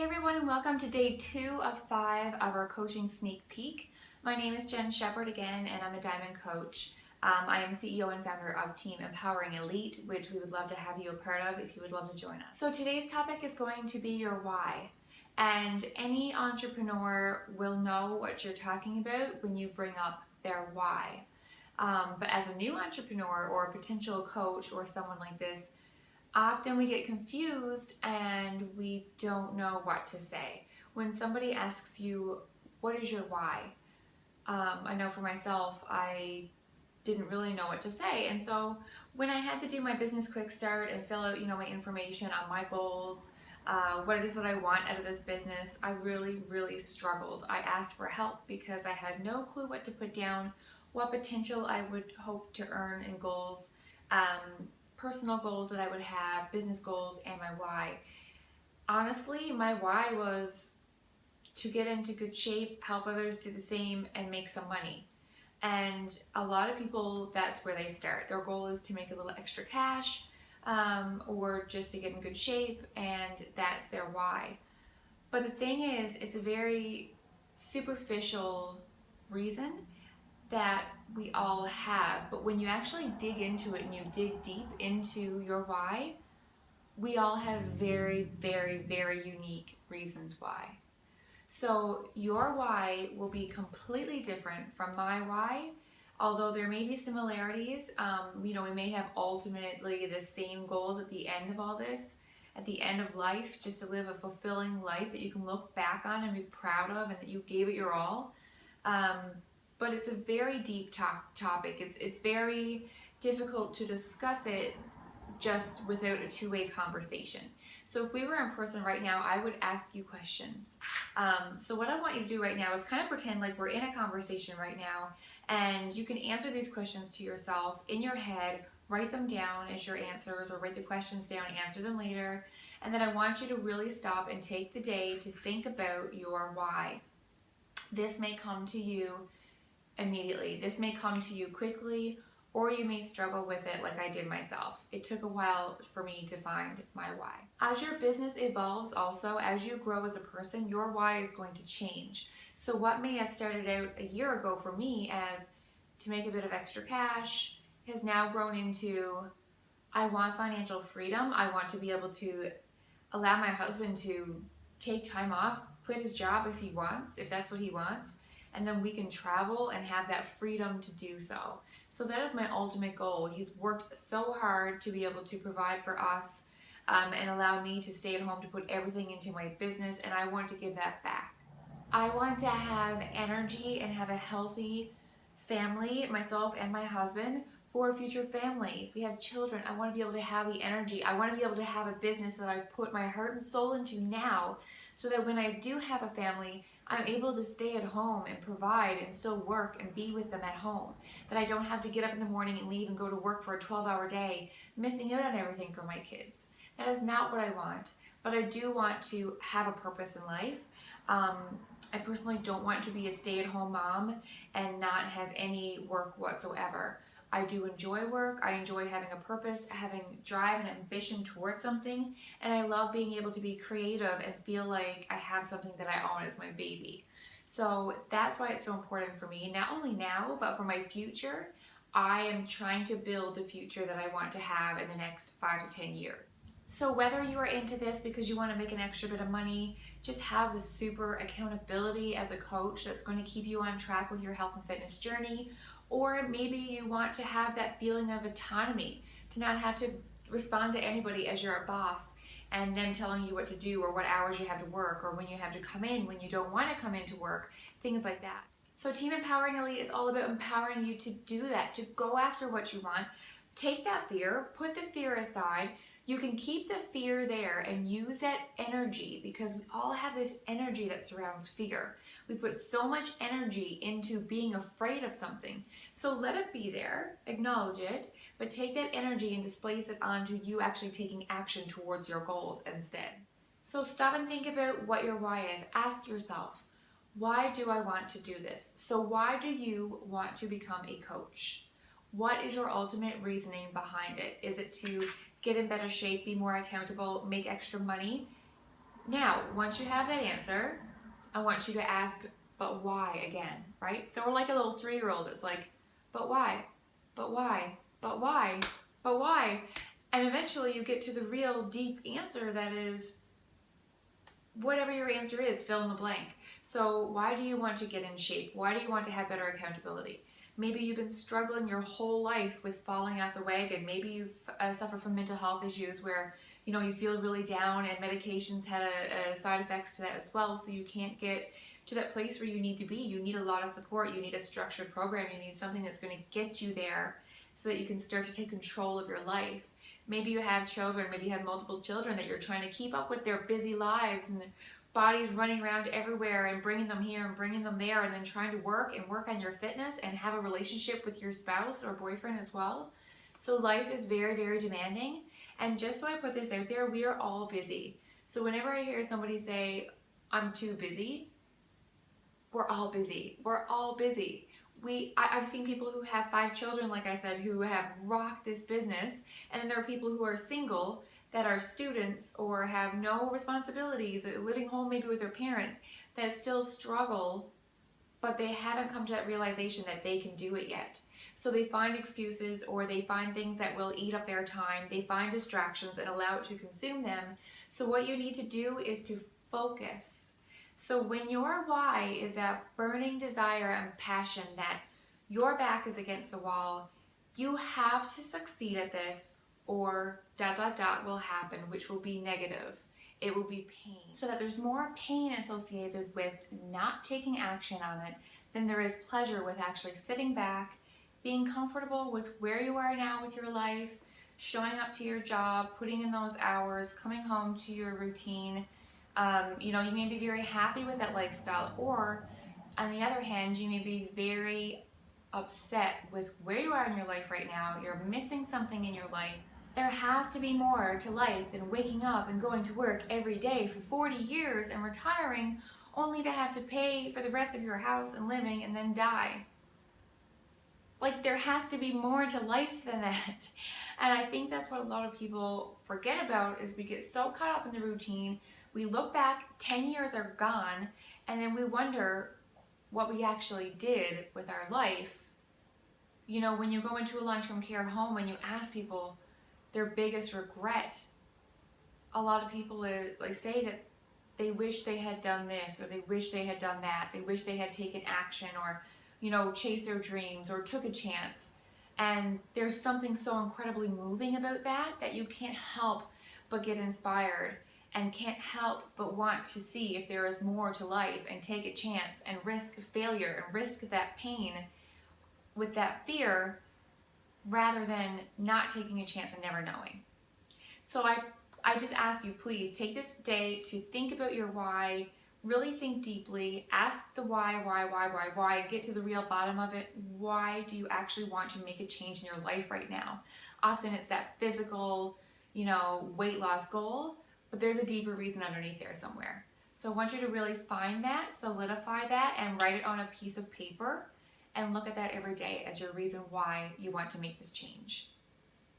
everyone, and welcome to day 2 of 5 of our coaching sneak peek. My name is Jen Shepard again, and I'm a Diamond Coach. I am CEO and founder of Team Empowering Elite, which we would love to have you a part of if you would love to join us. So today's topic is going to be your why. And any entrepreneur will know what you're talking about when you bring up their why. But as a new entrepreneur or a potential coach or someone like this, often we get confused and we don't know what to say. When somebody asks you, what is your why? I know for myself, I didn't really know what to say. And so when I had to do my business quick start and fill out, my information on my goals, what it is that I want out of this business, I really struggled. I asked for help because I had no clue what to put down, what potential I would hope to earn in goals, personal goals that I would have, business goals, and my why. Honestly, my why was to get into good shape, help others do the same, and make some money. And a lot of people, that's where they start. Their goal is to make a little extra cash, or just to get in good shape, and that's their why. But the thing is, it's a very superficial reason that we all have, but when you actually dig into it and you dig deep into your why, we all have very unique reasons why. So your why will be completely different from my why, although there may be similarities. We may have ultimately the same goals at the end of all this, at the end of life, just to live a fulfilling life that you can look back on and be proud of and that you gave it your all. But it's a very deep topic. It's very difficult to discuss it just without a two-way conversation. So if we were in person right now, I would ask you questions. So what I want you to do right now is kind of pretend like we're in a conversation right now, and you can answer these questions to yourself in your head, write them down as your answers, or write the questions down and answer them later. And then I want you to really stop and take the day to think about your why. This may come to you immediately. This may come to you quickly, or you may struggle with it like I did myself. It took a while for me to find my why. As your business evolves also, as you grow as a person, your why is going to change. So what may have started out a year ago for me as to make a bit of extra cash has now grown into, I want financial freedom. I want to be able to allow my husband to take time off, quit his job if he wants, if that's what he wants, and then we can travel and have that freedom to do so. So that is my ultimate goal. He's worked so hard to be able to provide for us and allow me to stay at home to put everything into my business, and I want to give that back. I want to have energy and have a healthy family, myself and my husband, for a future family. If we have children, I want to be able to have the energy. I want to be able to have a business that I've put my heart and soul into now, so that when I do have a family, I'm able to stay at home and provide and still work and be with them at home. That I don't have to get up in the morning and leave and go to work for a 12-hour day, missing out on everything for my kids. That is not what I want, but I do want to have a purpose in life. I personally don't want to be a stay-at-home mom and not have any work whatsoever. I do enjoy work. I enjoy having a purpose, having drive and ambition towards something, and I love being able to be creative and feel like I have something that I own as my baby. So that's why it's so important for me, not only now, but for my future. I am trying to build the future that I want to have in the next 5 to 10 years. So whether you are into this because you want to make an extra bit of money, just have the super accountability as a coach that's going to keep you on track with your health and fitness journey, or maybe you want to have that feeling of autonomy, to not have to respond to anybody as your boss and them telling you what to do or what hours you have to work or when you have to come in when you don't want to come into work, things like that. So Team Empowering Elite is all about empowering you to do that, to go after what you want. Take that fear, put the fear aside. You can keep the fear there and use that energy, because we all have this energy that surrounds fear. We put so much energy into being afraid of something. So let it be there, acknowledge it, but take that energy and displace it onto you actually taking action towards your goals instead. So stop and think about what your why is. Ask yourself, why do I want to do this? So why do you want to become a coach? What is your ultimate reasoning behind it? Is it to get in better shape, be more accountable, make extra money? Now, once you have that answer, I want you to ask, but why again, right? So we're like a little 3-year-old that's like, but why? But why? But why? But why? And eventually you get to the real deep answer that is, whatever your answer is, fill in the blank. So why do you want to get in shape? Why do you want to have better accountability? Maybe you've been struggling your whole life with falling off the wagon. Maybe you've suffered from mental health issues where you feel really down, and medications had a side effects to that as well. So you can't get to that place where you need to be. You need a lot of support. You need a structured program. You need something that's going to get you there so that you can start to take control of your life. Maybe you have children, maybe you have multiple children that you're trying to keep up with their busy lives, and the bodies running around everywhere and bringing them here and bringing them there, and then trying to work on your fitness and have a relationship with your spouse or boyfriend as well. So life is very, very demanding. And just so I put this out there, we are all busy. So whenever I hear somebody say, I'm too busy, we're all busy. We're all busy. I've seen people who have 5 children, like I said, who have rocked this business, and then there are people who are single that are students or have no responsibilities, living home maybe with their parents, that still struggle, but they haven't come to that realization that they can do it yet. So they find excuses, or they find things that will eat up their time. They find distractions and allow it to consume them. So what you need to do is to focus. So when your why is that burning desire and passion that your back is against the wall, you have to succeed at this, or ... will happen, which will be negative. It will be pain. So that there's more pain associated with not taking action on it than there is pleasure with actually sitting back, being comfortable with where you are now with your life, showing up to your job, putting in those hours, coming home to your routine. You may be very happy with that lifestyle, or on the other hand, you may be very upset with where you are in your life right now. You're missing something in your life. There has to be more to life than waking up and going to work every day for 40 years and retiring only to have to pay for the rest of your house and living and then die. Like, there has to be more to life than that. And I think that's what a lot of people forget about, is we get so caught up in the routine. We look back, 10 years are gone, and then we wonder what we actually did with our life. When you go into a long-term care home, when you ask people their biggest regret, a lot of people say that they wish they had done this, or they wish they had done that. They wish they had taken action, or chase their dreams, or took a chance. And there's something so incredibly moving about that you can't help but get inspired, and can't help but want to see if there is more to life, and take a chance and risk failure and risk that pain with that fear, rather than not taking a chance and never knowing. So I just ask you, please take this day to think about your why. Really think deeply, ask the why, and get to the real bottom of it. Why do you actually want to make a change in your life right now? Often it's that physical, weight loss goal, but there's a deeper reason underneath there somewhere. So I want you to really find that, solidify that, and write it on a piece of paper, and look at that every day as your reason why you want to make this change.